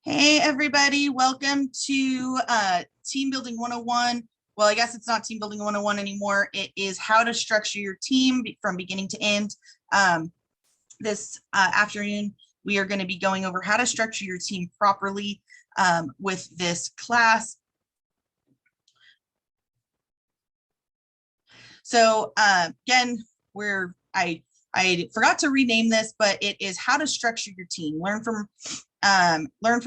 Hey everybody, welcome to Team Building 101. Well, I guess it's not Team Building 101 anymore. It is how to structure your team from beginning to end. This afternoon, we are going to be going over how to structure your team properly with this class. So again, I forgot to rename this, but it is how to structure your team. Learn from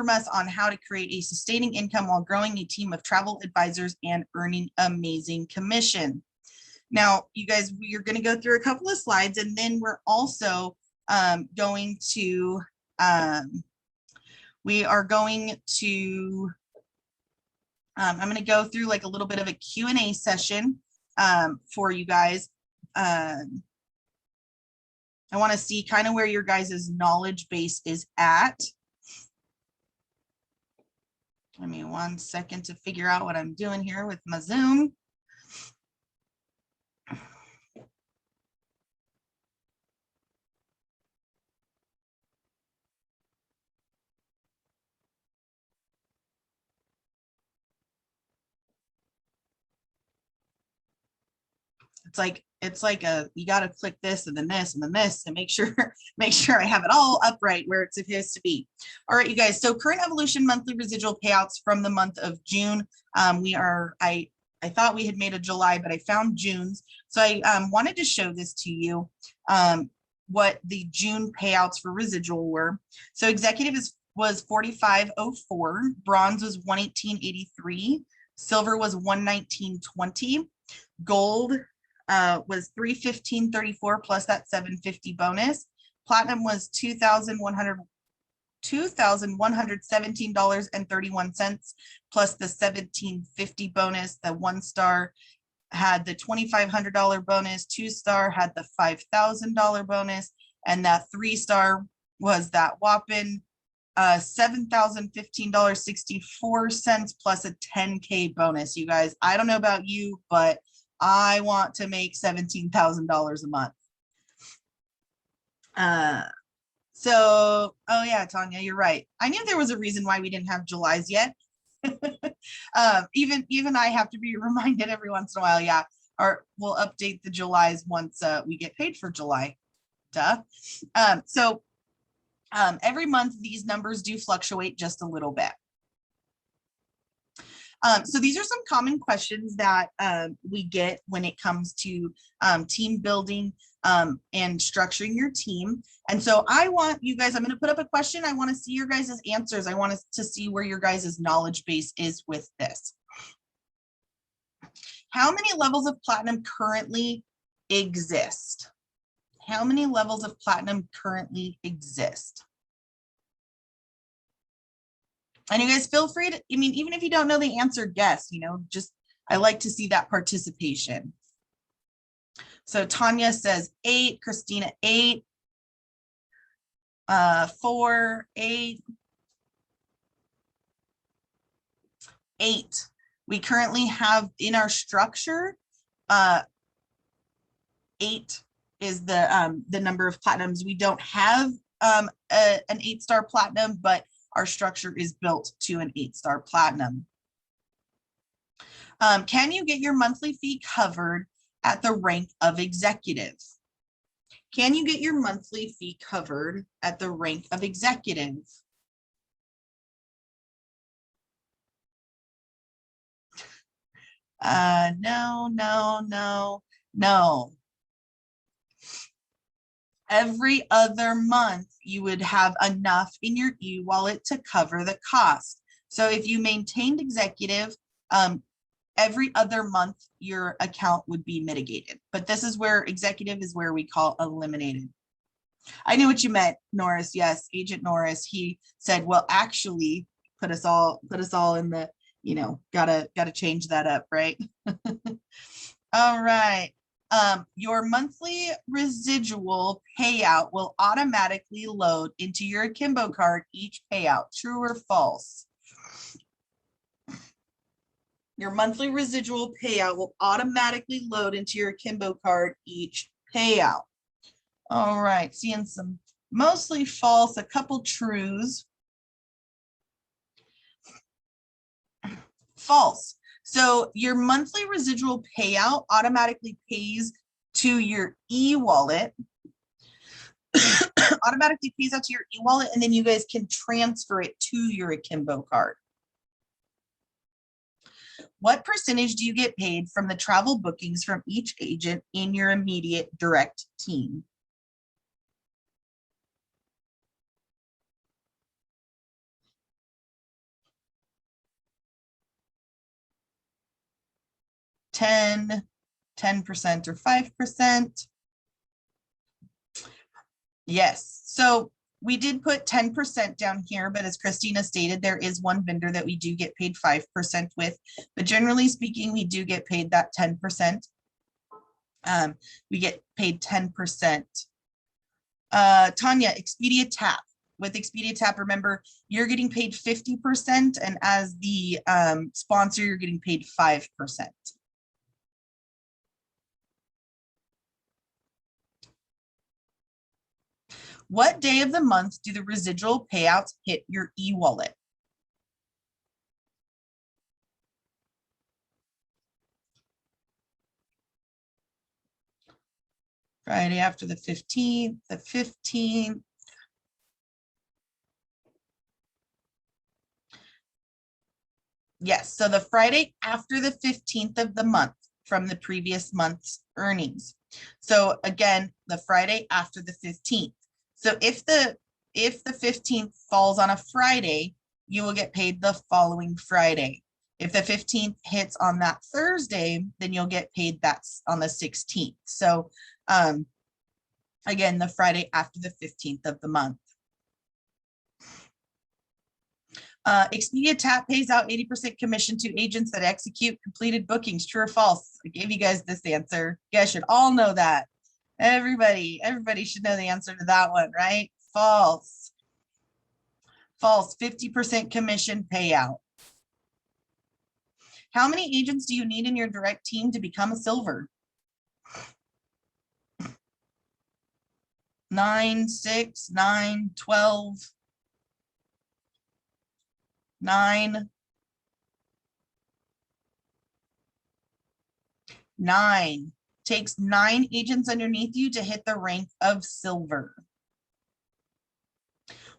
us on how to create a sustaining income while growing a team of travel advisors and earning amazing commission. Now, you guys, we're going to go through a couple of slides, and then we're also going to I'm going to go through like a little bit of a Q&A session for you guys. I want to see kind of where your guys' knowledge base is at. Give me 1 second to figure out what I'm doing here with my Zoom. It's like you got to click this and then this and then this and make sure I have it all upright where it's supposed to be. All right, you guys. So current evolution monthly residual payouts from the month of June. I thought we had made a July, but I found June's. So I wanted to show this to you, what the June payouts for residual were. So executive was 45.04, bronze was 118.83, silver was 119.20, gold was $315.34 plus that $750 bonus. Platinum was $2,117.31 plus the $1750 bonus. The 1-star had the $2,500 bonus. 2-star had the $5,000 bonus, and that 3-star was that whopping $7,015.64 plus a 10K bonus. You guys, I don't know about you, but I want to make $17,000 a month. So, oh yeah, Tanya, you're right. I knew there was a reason why we didn't have July's yet. Even I have to be reminded every once in a while. Yeah, or we'll update the July's once we get paid for July. Duh. Every month these numbers do fluctuate just a little bit. So these are some common questions that we get when it comes to team building and structuring your team. And so I want you guys, I'm going to put up a question. I want to see your guys' answers. I want to see where your guys' knowledge base is with this. How many levels of platinum currently exist? How many levels of platinum currently exist? And you guys feel free to, I mean, even if you don't know the answer, guess, just, I like to see that participation. So Tanya says 8, Christina 8, 4, 8, 8. We currently have in our structure, 8 is the number of platinums. We don't have an 8-star platinum, but our structure is built to an 8-star platinum. Can you get your monthly fee covered at the rank of executive? Can you get your monthly fee covered at the rank of executive? No. Every other month, you would have enough in your e-wallet to cover the cost. So if you maintained executive, every other month, your account would be mitigated. But this is where executive is where we call eliminated. I knew what you meant, Norris. Yes, Agent Norris. He said, well, actually, put us all in the, gotta change that up, right? All right. Your monthly residual payout will automatically load into your Akimbo card each payout. True or false? Your monthly residual payout will automatically load into your Akimbo card each payout. All right, seeing some mostly false, a couple trues. False. So your monthly residual payout automatically pays to your e-wallet, automatically pays out to your e-wallet, and then you guys can transfer it to your Akimbo card. What percentage do you get paid from the travel bookings from each agent in your immediate direct team? Ten, 10% or 5%. Yes. So we did put 10% down here, but as Christina stated, there is one vendor that we do get paid 5% with, but generally speaking, we do get paid that 10%. We get paid 10%. Tanya, Expedia Tap. With Expedia Tap, remember, you're getting paid 50%, and as the sponsor, you're getting paid 5%. What day of the month do the residual payouts hit your e-wallet? Friday after the 15th, the 15th. Yes, so the Friday after the 15th of the month from the previous month's earnings. So again, the Friday after the 15th. So if the 15th falls on a Friday, you will get paid the following Friday. If the 15th hits on that Thursday, then you'll get paid that's on the 16th. So again, the Friday after the 15th of the month. Expedia Tap pays out 80% commission to agents that execute completed bookings. True or false? I gave you guys this answer. You guys should all know that. Everybody should know the answer to that one, right? False. False. 50% commission payout. How many agents do you need in your direct team to become a silver? 9, 6, 9, 12, 9. 9. Takes 9 agents underneath you to hit the rank of silver.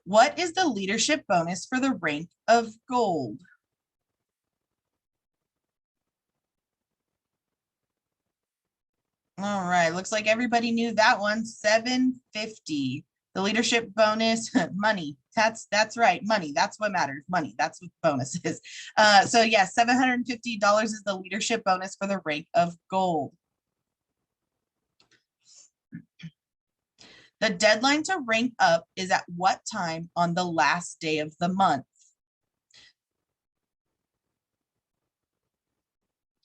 What is the leadership bonus for the rank of gold? All right, looks like everybody knew that one. 750. The leadership bonus, money. That's right, money. That's what matters. Money. That's what bonus is. So yeah, $750 is the leadership bonus for the rank of gold. The deadline to rank up is at what time on the last day of the month?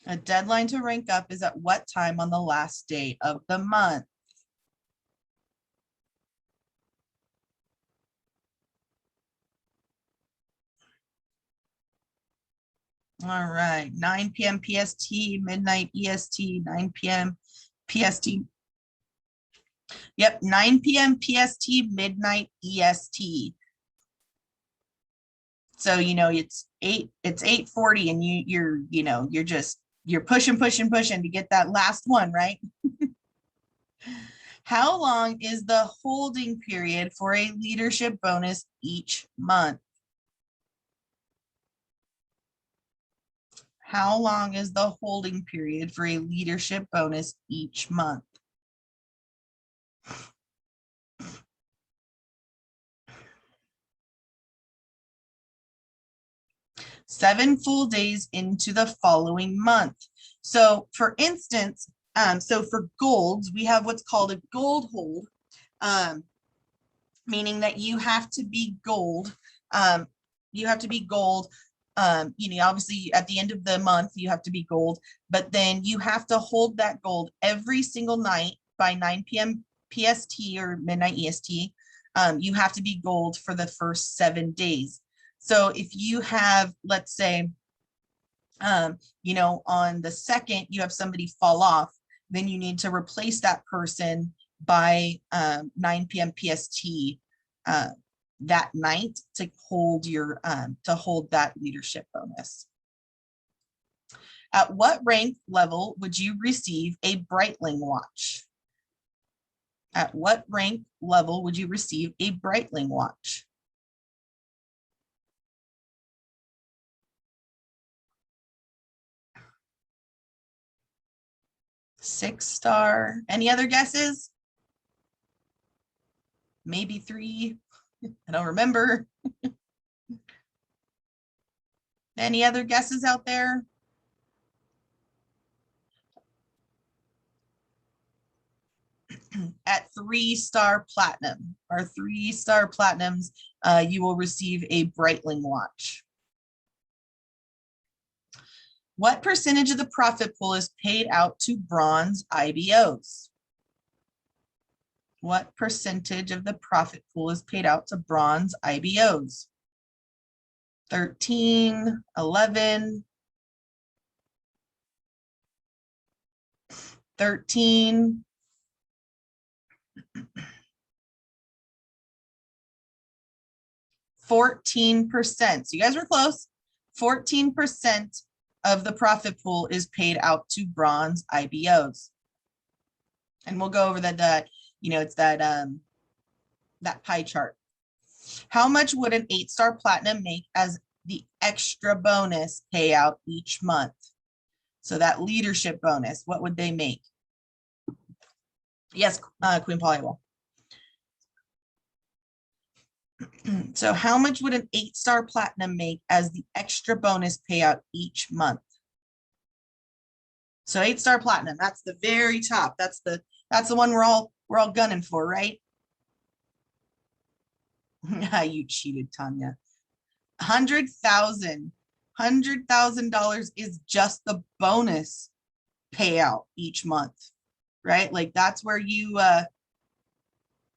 A deadline to rank up is at what time on the last day of the month? All right, 9 p.m. PST, midnight EST, 9 p.m. PST. Yep, 9 p.m. PST, midnight EST. So, it's 8:40 and you're pushing to get that last one, right? How long is the holding period for a leadership bonus each month? How long is the holding period for a leadership bonus each month? 7 full days into the following month. So for instance, so for golds, we have what's called a gold hold, meaning that you have to be gold. Obviously at the end of the month, you have to be gold, but then you have to hold that gold every single night by 9 p.m. PST or midnight EST. You have to be gold for the first 7 days. So if you have, let's say, on the 2nd, you have somebody fall off, then you need to replace that person by 9 p.m. PST that night to hold that leadership bonus. At what rank level would you receive a Breitling watch? At what rank level would you receive a Breitling watch? Six-star. Any other guesses? Maybe three. I don't remember. Any other guesses out there? At three-star platinum or three-star platinums, you will receive a Breitling watch. What percentage of the profit pool is paid out to bronze IBOs? What percentage of the profit pool is paid out to bronze IBOs? 13, 11, 13, 14%. So you guys were close. 14% of the profit pool is paid out to bronze IBOs. And we'll go over that, it's that pie chart. How much would an 8-star platinum make as the extra bonus payout each month? So that leadership bonus, what would they make? Yes, Queen Polly will. So how much would an 8-star platinum make as the extra bonus payout each month? So 8-star platinum, that's the very top. That's the one we're all gunning for, right? You cheated, Tanya. $100,000 is just the bonus payout each month, right? Like that's where you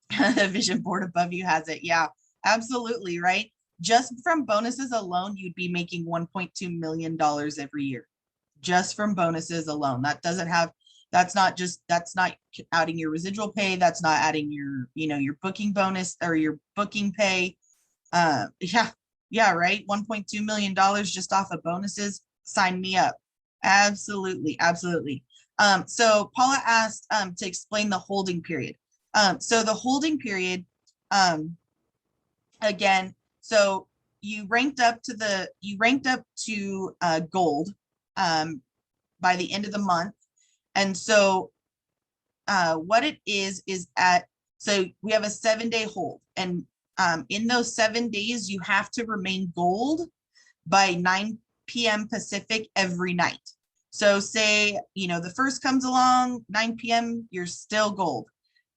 the vision board above you has it. Yeah, absolutely, right? Just from bonuses alone, you'd be making $1.2 million every year. Just from bonuses alone. That's not adding your residual pay. That's not adding your, your booking bonus or your booking pay. Yeah, right. $1.2 million just off of bonuses. Sign me up. Absolutely. So Paula asked to explain the holding period. So the holding period, again, so you ranked up to gold by the end of the month. And so what it is so we have a 7-day hold, and in those 7 days, you have to remain gold by 9 p.m. Pacific every night. So say, the first comes along 9 p.m., you're still gold.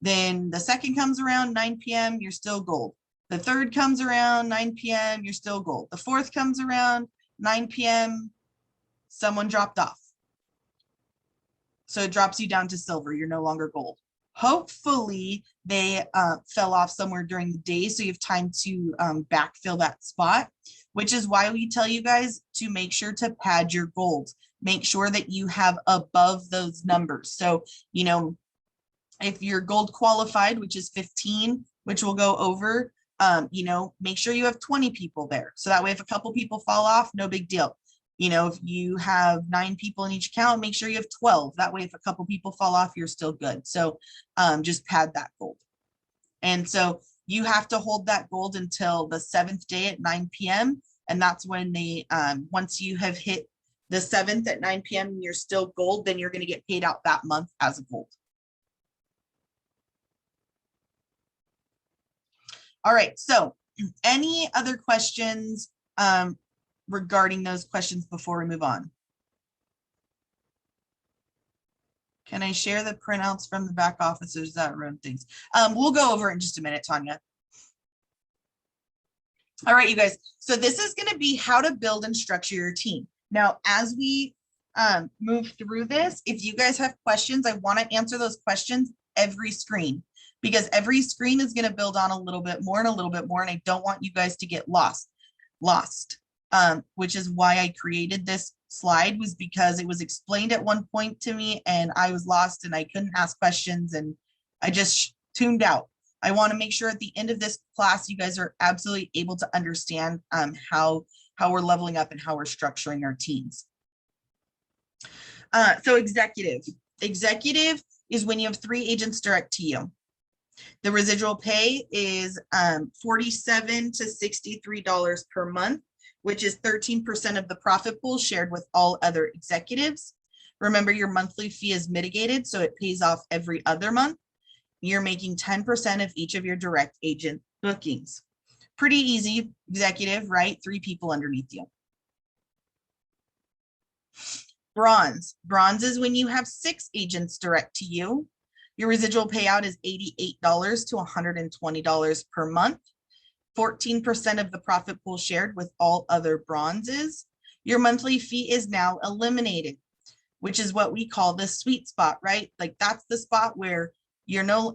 Then the second comes around 9 p.m., you're still gold. The third comes around 9 p.m., you're still gold. The fourth comes around 9 p.m., someone dropped off. So it drops you down to silver. You're no longer gold. Hopefully they fell off somewhere during the day, so you have time to backfill that spot, which is why we tell you guys to make sure to pad your gold. Make sure that you have above those numbers. So, if you're gold qualified, which is 15, which we'll go over, make sure you have 20 people there. So that way, if a couple people fall off, no big deal. If you have 9 people in each account, make sure you have 12. That way, if a couple people fall off, you're still good. So just pad that gold. And so you have to hold that gold until the 7th day at 9 p.m. And that's when once you have hit the 7th at 9 p.m. and you're still gold, then you're going to get paid out that month as a gold. All right. So any other questions regarding those questions before we move on? Can I share the printouts from the back office, or does that run things? We'll go over it in just a minute, Tanya. All right, you guys. So this is going to be how to build and structure your team. Now, as we move through this, if you guys have questions, I want to answer those questions every screen, because every screen is going to build on a little bit more and a little bit more, and I don't want you guys to get lost. Which is why I created this slide, was because it was explained at one point to me and I was lost and I couldn't ask questions and I just tuned out. I want to make sure at the end of this class, you guys are absolutely able to understand how we're leveling up and how we're structuring our teams. So executive is when you have 3 agents direct to you. The residual pay is $47 to $63 per month, which is 13% of the profit pool shared with all other executives. Remember, your monthly fee is mitigated, so it pays off every other month. You're making 10% of each of your direct agent bookings. Pretty easy, executive, right? 3 people underneath you. Bronze. Bronze is when you have 6 agents direct to you. Your residual payout is $88 to $120 per month. 14% of the profit pool shared with all other bronzes. Your monthly fee is now eliminated, which is what we call the sweet spot, right? Like that's the spot where now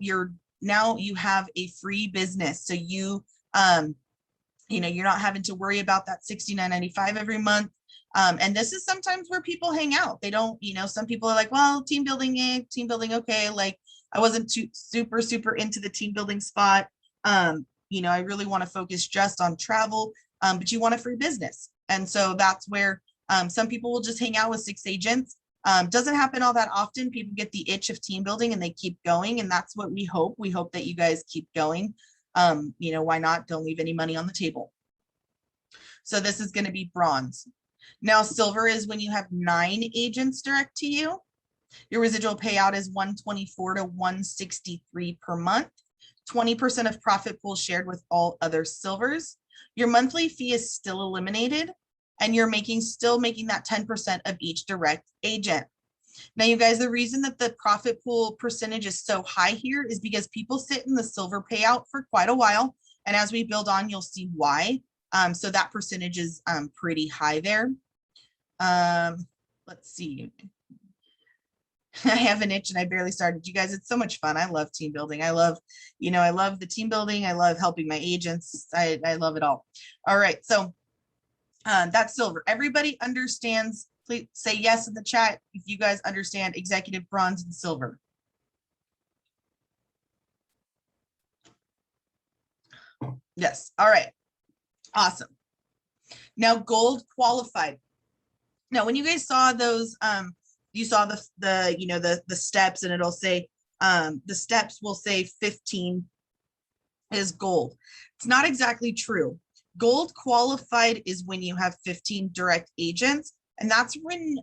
you have a free business. So you're not having to worry about that $69.95 every month. And this is sometimes where people hang out. They don't, some people are like, well, team building, okay. Like I wasn't super into the team building spot. I really want to focus just on travel, but you want a free business. And so that's where some people will just hang out with 6 agents. Doesn't happen all that often. People get the itch of team building and they keep going. And that's what we hope. We hope that you guys keep going. Why not? Don't leave any money on the table. So this is going to be bronze. Now, silver is when you have 9 agents direct to you. Your residual payout is $124 to $163 per month. 20% of profit pool shared with all other silvers. Your monthly fee is still eliminated, and you're still making that 10% of each direct agent. Now, you guys, the reason that the profit pool percentage is so high here is because people sit in the silver payout for quite a while. And as we build on, you'll see why. So that percentage is pretty high there. Let's see. I have an itch and I barely started. You guys, it's so much fun. I love team building. I love the team building. I love helping my agents. I love it all. All right. So that's silver. Everybody understands. Please say yes in the chat if you guys understand executive, bronze, and silver. Yes. All right. Awesome. Now, gold qualified. Now, when you guys saw those, you saw the steps, and it'll say the steps will say 15 is gold. It's not exactly true. Gold qualified is when you have 15 direct agents, and that's when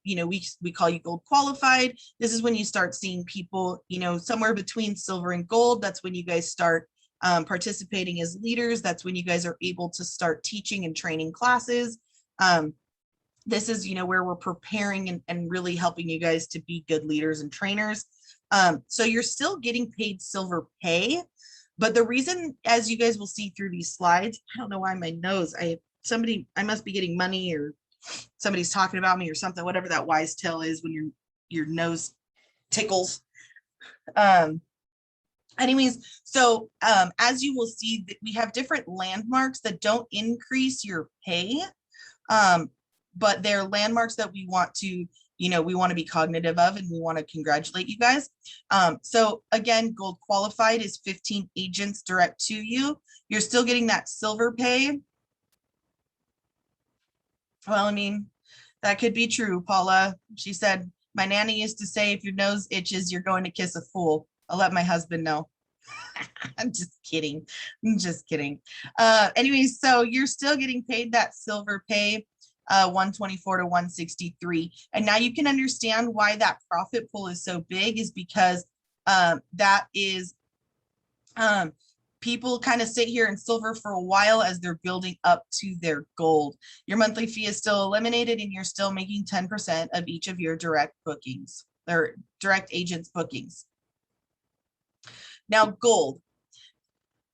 we call you gold qualified. This is when you start seeing people somewhere between silver and gold. That's when you guys start participating as leaders. That's when you guys are able to start teaching and training classes. This is, where we're preparing and really helping you guys to be good leaders and trainers. So you're still getting paid silver pay, but the reason, as you guys will see through these slides, I don't know why my nose, I must be getting money, or somebody's talking about me or something, whatever that wise tale is when your nose tickles. Anyways, so as you will see, we have different landmarks that don't increase your pay, but they're landmarks that we want to, we want to be cognitive of, and we want to congratulate you guys. So again, gold qualified is 15 agents direct to you. You're still getting that silver pay. Well, I mean, that could be true, Paula. She said, my nanny used to say, if your nose itches, you're going to kiss a fool. I'll let my husband know. I'm just kidding. Anyways, so you're still getting paid that silver pay, 124 to 163. And now you can understand why that profit pool is so big, is because that is people kind of sit here in silver for a while as they're building up to their gold. Your monthly fee is still eliminated, and you're still making 10% of each of your direct bookings, or direct agents bookings. Now, gold.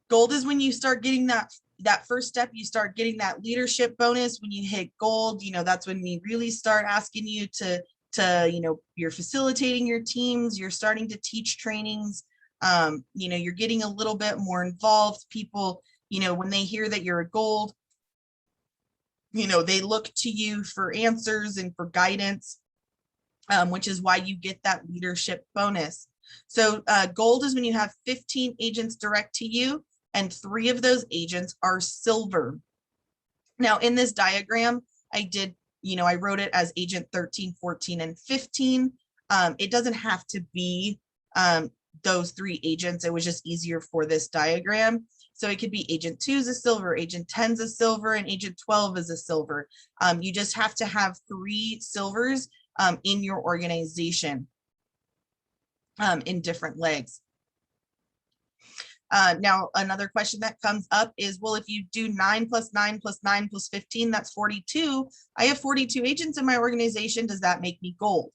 Gold is when you start getting that first step, you start getting that leadership bonus. When you hit gold, that's when we really start asking you to you're facilitating your teams, you're starting to teach trainings, you're getting a little bit more involved. People, when they hear that you're a gold, they look to you for answers and for guidance, which is why you get that leadership bonus. So gold is when you have 15 agents direct to you, and 3 of those agents are silver. Now, in this diagram, I did I wrote it as agent 13, 14, and 15. It doesn't have to be those 3 agents. It was just easier for this diagram. So it could be agent 2 is a silver, agent 10 is a silver, and agent 12 is a silver. You just have to have 3 silvers in your organization in different legs. Now, another question that comes up is, well, if you do 9 plus 9 plus 9 plus 15, that's 42. I have 42 agents in my organization. Does that make me gold?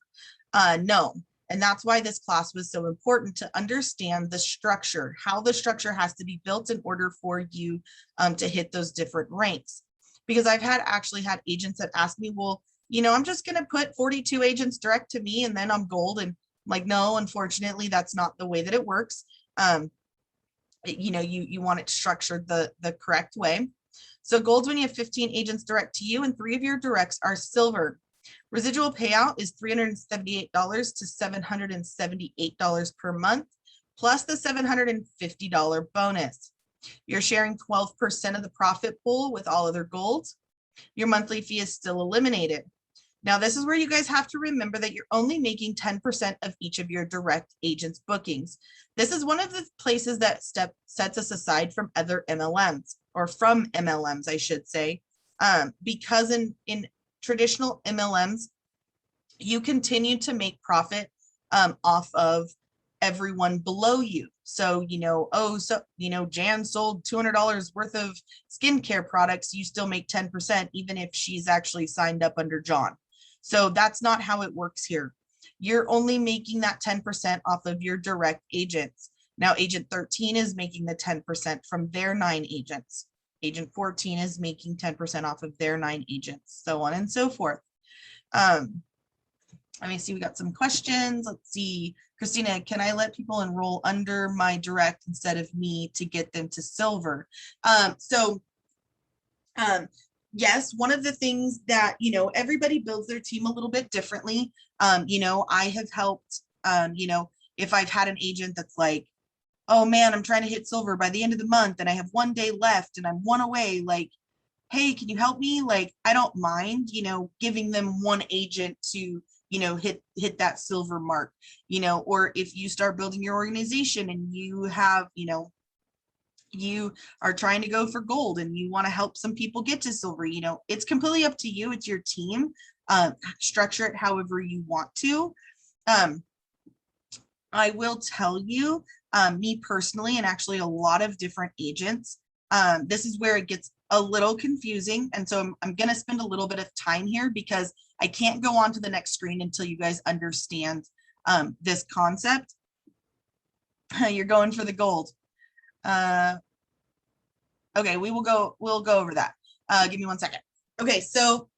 No. And that's why this class was so important, to understand the structure, how the structure has to be built in order for you to hit those different ranks. Because I've actually had agents that ask me, well, I'm just going to put 42 agents direct to me and then I'm gold. And I'm like, no, unfortunately, that's not the way that it works. You want it structured the correct way. So gold's when you have 15 agents direct to you and 3 of your directs are silver. Residual payout is $378 to $778 per month, plus the $750 bonus. You're sharing 12% of the profit pool with all other golds. Your monthly fee is still eliminated. Now, this is where you guys have to remember that you're only making 10% of each of your direct agents' bookings. This is one of the places that sets us aside from other MLMs, or from MLMs, I should say, because in traditional MLMs, you continue to make profit off of everyone below you. So, Jan sold $200 worth of skincare products, you still make 10%, even if she's actually signed up under John. So that's not how it works here. You're only making that 10% off of your direct agents. Now, agent 13 is making the 10% from their 9 agents. Agent 14 is making 10% off of their 9 agents, so on and so forth. Let me see, we got some questions. Let's see. Christina, can I let people enroll under my direct instead of me to get them to silver? Yes, one of the things that, everybody builds their team a little bit differently. I have helped, if I've had an agent that's like, oh man, I'm trying to hit silver by the end of the month and I have 1 day left and I'm 1 away, like, hey, can you help me? Like, I don't mind, giving them 1 agent to, hit that silver mark, or if you start building your organization and you have, you are trying to go for gold and you want to help some people get to silver, it's completely up to you. It's your team. Structure it however you want to. I will tell you, me personally, and actually a lot of different agents, this is where it gets a little confusing. And so I'm going to spend a little bit of time here because I can't go on to the next screen until you guys understand this concept. You're going for the gold. Okay, we'll go over that. Give me 1 second. Okay, so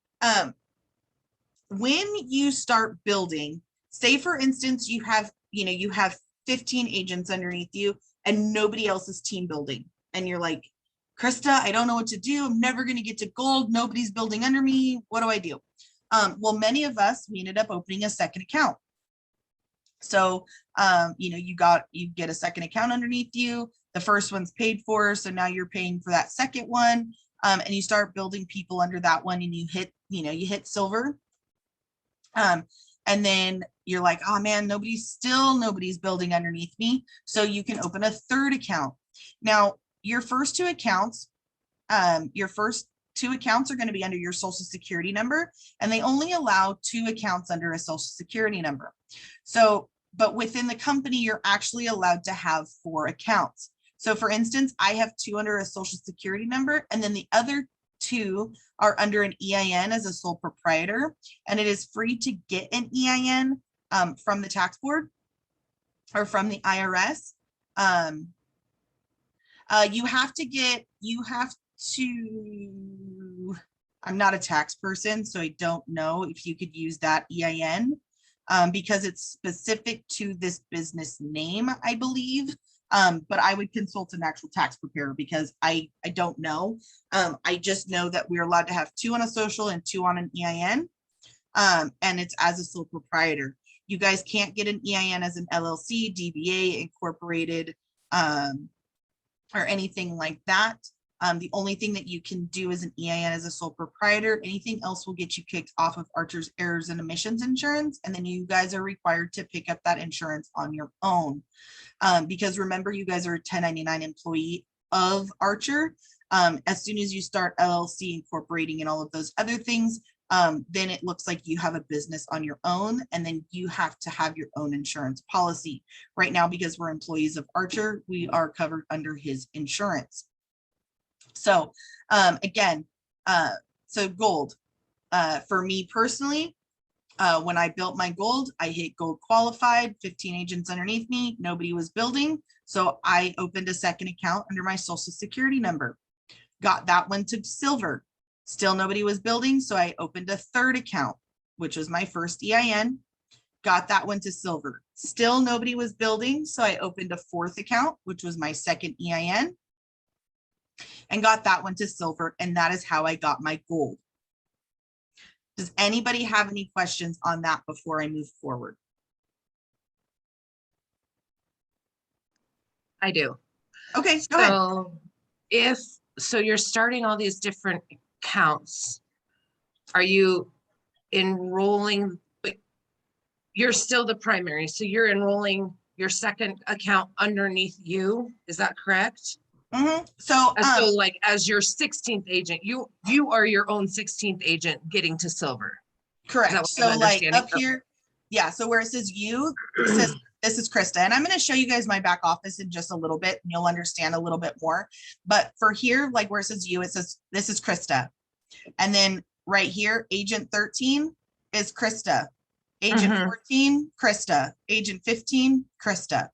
when you start building, say for instance, you have 15 agents underneath you and nobody else is team building. And you're like, Krista, I don't know what to do. I'm never going to get to gold. Nobody's building under me. What do I do? Well, many of us, we ended up opening a second account. So, you get a second account underneath you. The first one's paid for. So now you're paying for that second one. And you start building people under that one and you hit silver. And then you're like, oh man, nobody's building underneath me. So you can open a third account. Now, your first 2 accounts are going to be under your social security number, and they only allow 2 accounts under a social security number. So, but within the company, you're actually allowed to have 4 accounts. So for instance, I have 2 under a social security number, and then the other 2 are under an EIN as a sole proprietor, and it is free to get an EIN from the tax board or from the IRS. I'm not a tax person, so I don't know if you could use that EIN because it's specific to this business name, I believe. But I would consult an actual tax preparer because I don't know. I just know that we're allowed to have 2 on a social and 2 on an EIN, and it's as a sole proprietor. You guys can't get an EIN as an LLC, DBA, incorporated, or anything like that. The only thing that you can do as an EIN as a sole proprietor, anything else will get you kicked off of Archer's errors and omissions insurance. And then you guys are required to pick up that insurance on your own. Because remember, you guys are a 1099 employee of Archer. As soon as you start LLC incorporating and all of those other things, then it looks like you have a business on your own, and then you have to have your own insurance policy. Right now, because we're employees of Archer, we are covered under his insurance. So again, so gold, for me personally, when I built my gold, I hit gold qualified, 15 agents underneath me, nobody was building. So I opened a second account under my social security number, got that one to silver. Still nobody was building, so I opened a third account, which was my first EIN, got that one to silver. Still nobody was building, so I opened a fourth account, which was my second EIN, and got that one to silver, and that is how I got my gold. Does anybody have any questions on that before I move forward? I do. Okay, go ahead. So you're starting all these different accounts. Are you enrolling? You're still the primary, so you're enrolling your second account underneath you. Is that correct? Mm-hmm. So like as your 16th agent, you are your own 16th agent getting to silver. Correct. So like up here, yeah. So where it says you, it says this is Krista, and I'm going to show you guys my back office in just a little bit, and you'll understand a little bit more. But for here, like where it says you, it says this is Krista, and then right here, agent 13 is Krista, agent 14, Krista, agent 15, Krista.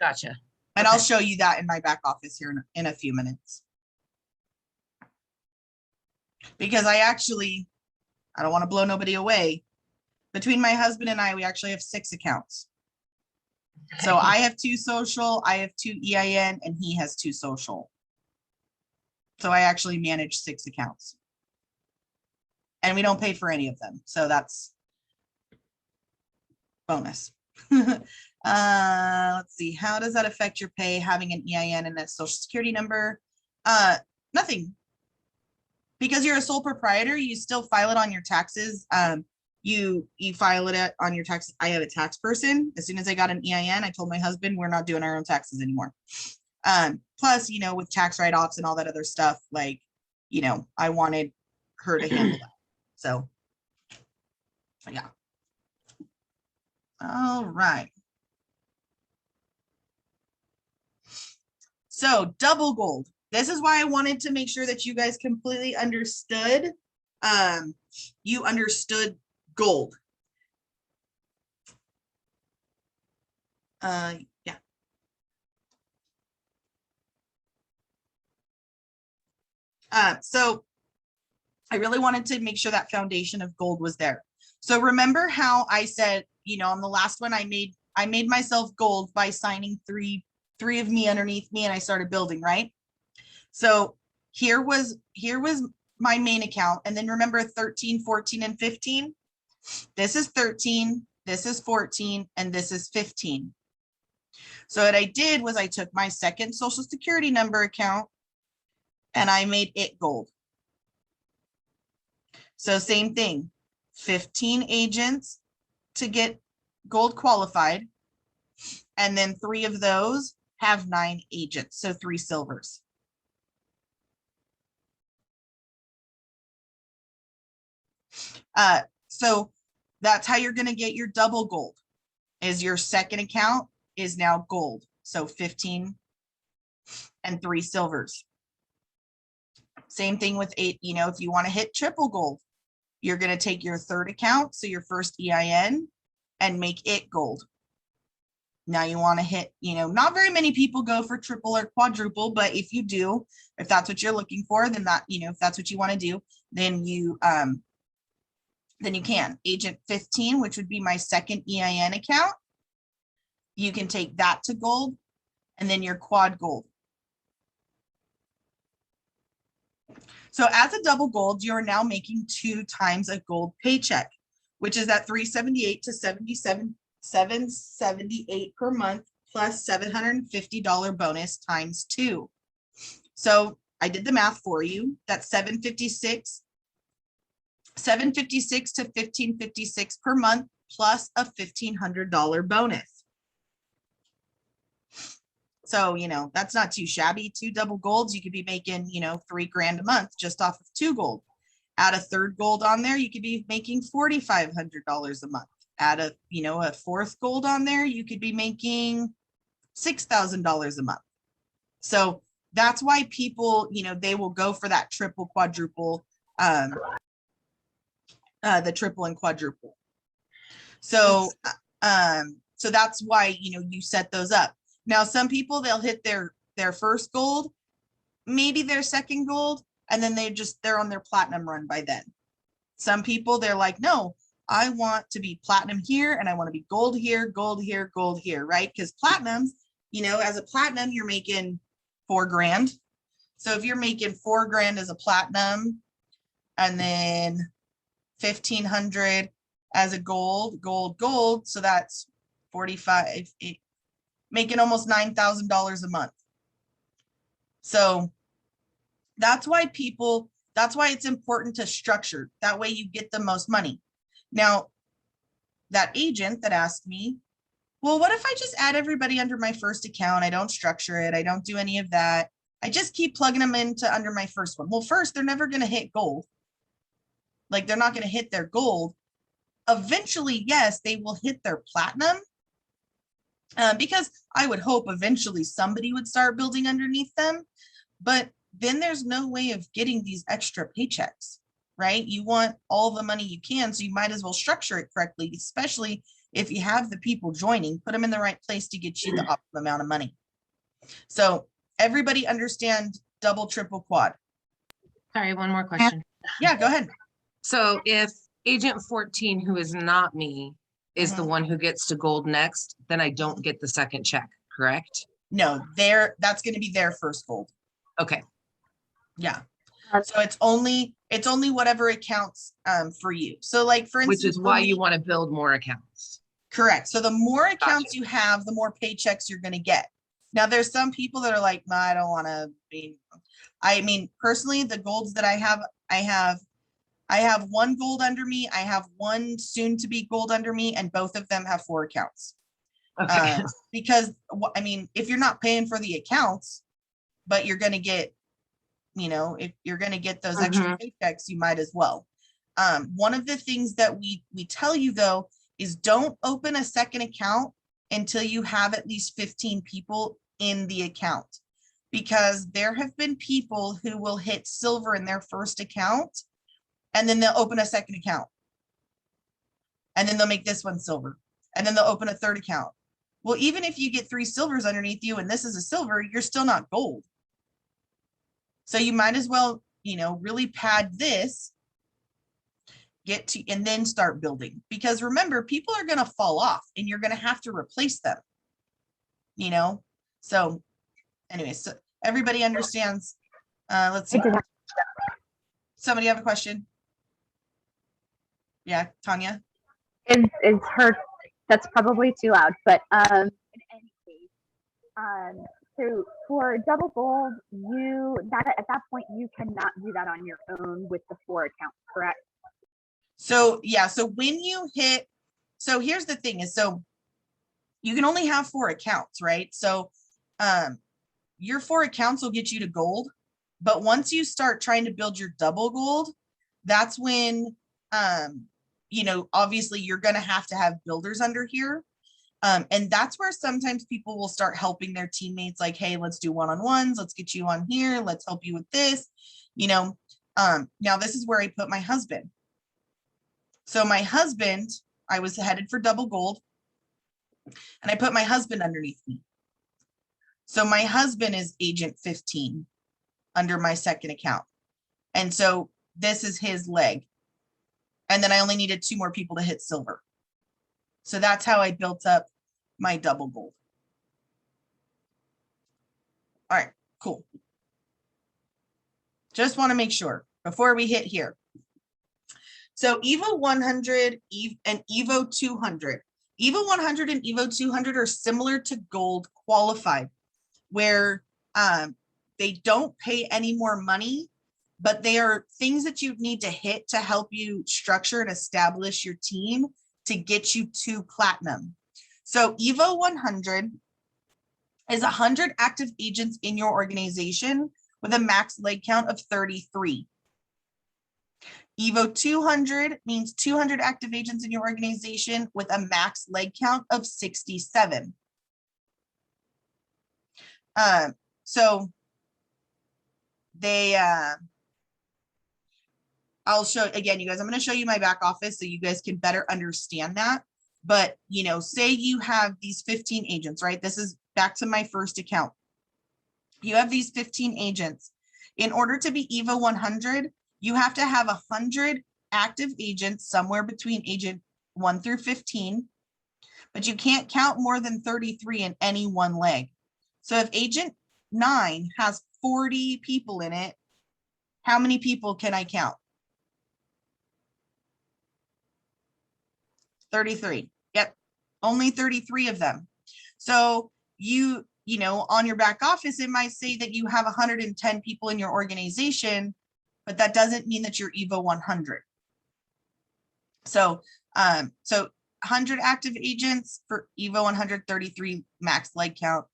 Gotcha. And I'll show you that in my back office here in a few minutes. Because I don't want to blow nobody away. Between my husband and I, we actually have 6 accounts. So I have 2 social, I have 2 EIN, and he has 2 social. So I actually manage 6 accounts. And we don't pay for any of them. So that's bonus. Let's see, how does that affect your pay, having an EIN and a social security number? Nothing. Because you're a sole proprietor, you still file it on your taxes. You file it on your taxes. I have a tax person. As soon as I got an EIN, I told my husband we're not doing our own taxes anymore. Plus, you know, with tax write-offs and all that other stuff, like, you know, I wanted her to handle that. So, yeah. All right. So double gold. This is why I wanted to make sure that you guys completely understood. You understood gold. Yeah. So I really wanted to make sure that foundation of gold was there. So remember how I said, you know, on the last one, I made myself gold by signing three of me underneath me, and I started building, right? So here was my main account. And then remember 13, 14, and 15. This is 13, this is 14, and this is 15. So what I did was I took my second social security number account and I made it gold. So same thing, 15 agents to get gold qualified. And then 3 of those have 9 agents, so 3 silvers. So that's how you're going to get your double gold, is your second account is now gold. So 15 and 3 silvers. Same thing with 8, you know, if you want to hit triple gold, you're going to take your third account, so your first EIN, and make it gold. Now you want to hit, you know, not very many people go for triple or quadruple, but if you do, if that's what you're looking for, then that, you know, if that's what you want to do, then you can. Agent 15, which would be my second EIN account, you can take that to gold, and then your quad gold. So as a double gold, you're now making 2 times a gold paycheck, which is at $378 to $778 per month plus $750 bonus times 2. So I did the math for you. That's 756 to 1556 per month plus a $1,500 bonus. So, you know, that's not too shabby. 2 double golds, you could be making, you know, $3,000 a month just off of 2 gold. Add a 3rd gold on there, you could be making $4,500 a month. Add a, you know, a 4th gold on there, you could be making $6,000 a month. So that's why people, you know, they will go for that triple, quadruple, the triple and quadruple. So, so that's why, you know, you set those up. Now, some people, they'll hit their first gold, maybe their 2nd gold, and then they're on their platinum run by then. Some people, they're like, no, I want to be platinum here and I want to be gold here, gold here, gold here, right? Because platinums, you know, as a platinum, you're making $4,000. So if you're making $4,000 as a platinum and then 1,500 as a gold, so that's 45, making almost $9,000 a month. So that's why it's important to structure. That way you get the most money. Now, that agent that asked me, well, what if I just add everybody under my first account? I don't structure it. I don't do any of that. I just keep plugging them into under my first one. Well, first, they're never going to hit gold. Like, they're not going to hit their gold. Eventually, yes, they will hit their platinum. Because I would hope eventually somebody would start building underneath them. But then there's no way of getting these extra paychecks, right? You want all the money you can, so you might as well structure it correctly, especially if you have the people joining, put them in the right place to get you the optimum amount of money. So everybody understand double, triple, quad. Sorry, one more question. Yeah, go ahead. So if agent 14, who is not me, is the one who gets to gold next, then I don't get the 2nd check, correct? No, that's going to be their first gold. Okay. Yeah. So it's only whatever accounts for you. So like, for instance, which is why you want to build more accounts. Correct. So the more accounts you have, the more paychecks you're going to get. Now, there's some people that are like, no, I don't want to be. I mean, personally, the golds that I have 1 gold under me. I have 1 soon to be gold under me, and both of them have 4 accounts. Okay. Because I mean, if you're not paying for the accounts, but you're going to get, you know, if you're going to get those extra paychecks, you might as well. One of the things that we tell you though is don't open a 2nd account until you have at least 15 people in the account, because there have been people who will hit silver in their first account and then they'll open a 2nd account and then they'll make this one silver and then they'll open a 3rd account. Well, even if you get 3 silvers underneath you and this is a silver, you're still not gold. So you might as well, you know, really pad this, get to, and then start building. Because remember, people are going to fall off and you're going to have to replace them, you know? So anyway, so everybody understands. Let's see. Somebody have a question? Yeah, Tanya? Is her, that's probably too loud, but in any case, so for double gold, at that point you cannot do that on your own with the 4 accounts, correct? So yeah, so when you hit, so here's the thing is, so you can only have 4 accounts, right? So your 4 accounts will get you to gold, but once you start trying to build your double gold, that's when you know, obviously you're going to have builders under here. And that's where sometimes people will start helping their teammates, like, hey, let's do one-on-ones, let's get you on here, let's help you with this, you know. Now this is where I put my husband. So my husband, I was headed for double gold and I put my husband underneath me. So my husband is agent 15 under my 2nd account. And so this is his leg. And then I only needed 2 more people to hit silver. So that's how I built up my double gold. All right, cool. Just want to make sure before we hit here. So EVO 100 and EVO 200. EVO 100 and EVO 200 are similar to gold qualified, where They don't pay any more money, but they are things that you need to hit to help you structure and establish your team to get you to platinum. So Evo 100 is 100 active agents in your organization with a max leg count of 33. Evo 200 means 200 active agents in your organization with a max leg count of 67. So they, I'll show, again, you guys, I'm going to show you my back office so you guys can better understand that. But, you know, say you have these 15 agents, right? This is back to my first account. You have these 15 agents. In order to be Evo 100, you have to have 100 active agents somewhere between agent 1 through 15, but you can't count more than 33 in any one leg. So if agent 9 has 40 people in it, how many people can I count? 33. Yep, only 33 of them. So you know, on your back office, it might say that you have 110 people in your organization, but that doesn't mean that you're Evo 100. So, 100 active agents for Evo 133 max leg count.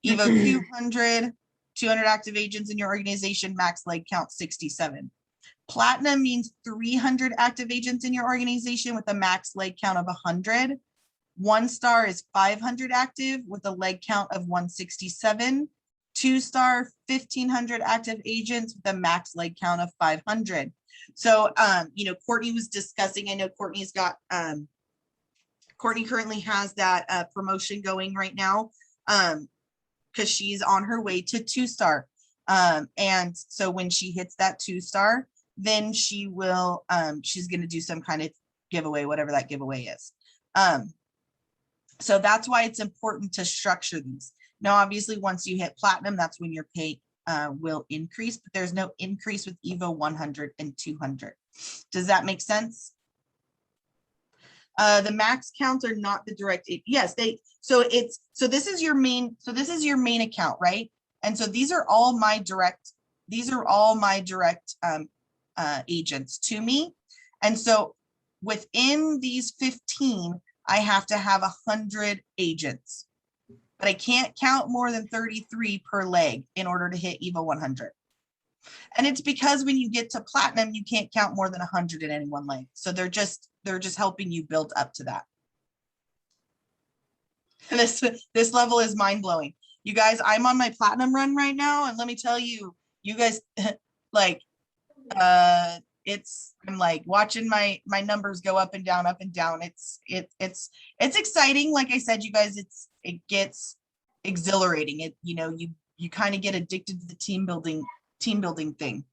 Evo 200, 200 active agents in your organization, max leg count 67. Platinum means 300 active agents in your organization with a max leg count of 100. 1 star is 500 active with a leg count of 167. 2 star, 1,500 active agents with a max leg count of 500. So, you know, Courtney was discussing, I know Courtney's got, Courtney currently has that promotion going right now because she's on her way to 2 star. And so when she hits that 2 star, then she will, she's going to do some kind of giveaway, whatever that giveaway is. So that's why it's important to structure these. Now, obviously, once you hit platinum, that's when your pay will increase, but there's no increase with Evo 100 and 200. Does that make sense? The max counts are not the direct. Yes, so this is your main account, right? And so these are all my direct agents to me. And so within these 15, I have to have 100 agents, but I can't count more than 33 per leg in order to hit Evo 100. And it's because when you get to platinum, you can't count more than 100 in any one leg. So they're just helping you build up to that. And this level is mind blowing. You guys, I'm on my platinum run right now. And let me tell you, you guys like, I'm like watching my numbers go up and down, up and down. It's exciting. Like I said, you guys, it gets exhilarating. You know, you kind of get addicted to the team building thing.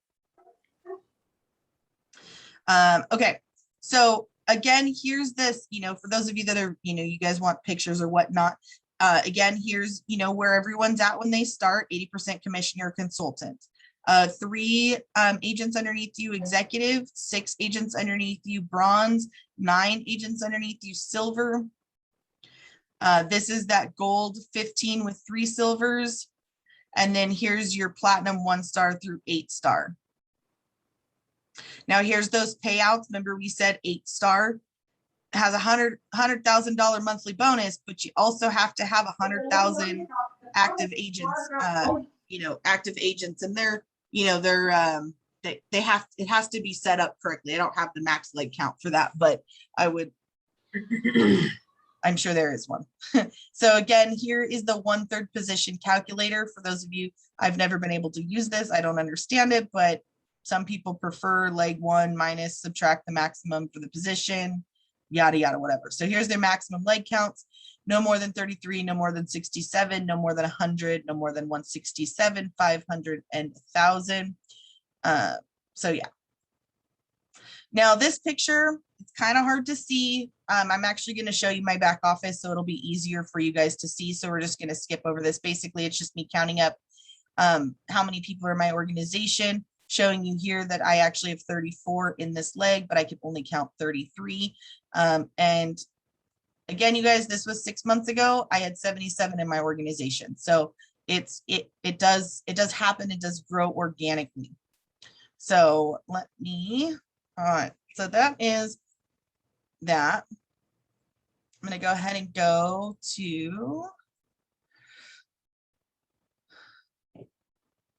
Okay, so again, here's this, you know, for those of you that are, you know, you guys want pictures or whatnot. Again, here's, you know, where everyone's at when they start, 80% commission or consultant. 3 agents underneath you, executive, 6 agents underneath you, bronze, 9 agents underneath you, silver. This is that gold, 15 with 3 silvers. And then here's your platinum 1 star through 8 star. Now here's those payouts. Remember we said 8 star has $100,000 monthly bonus, but you also have to have 100,000 active agents, you know, active agents, and they're, you know, they have, it has to be set up correctly. I don't have the max leg count for that, but I would, I'm sure there is one. So again, here is the 1/3 position calculator. For those of you, I've never been able to use this. I don't understand it, but some people prefer leg 1 minus subtract the maximum for the position, yada, yada, whatever. So here's their maximum leg counts. No more than 33, no more than 67, no more than 100, no more than 167, 500, and 1,000. So yeah. Now this picture, it's kind of hard to see. I'm actually going to show you my back office, so it'll be easier for you guys to see. So we're just going to skip over this. Basically, it's just me counting up how many people are in my organization, showing you here that I actually have 34 in this leg, but I can only count 33. And again, you guys, this was 6 months ago. I had 77 in my organization. So it does happen. It does grow organically. So let me, all right. So that is that. I'm going to go ahead and go to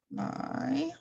my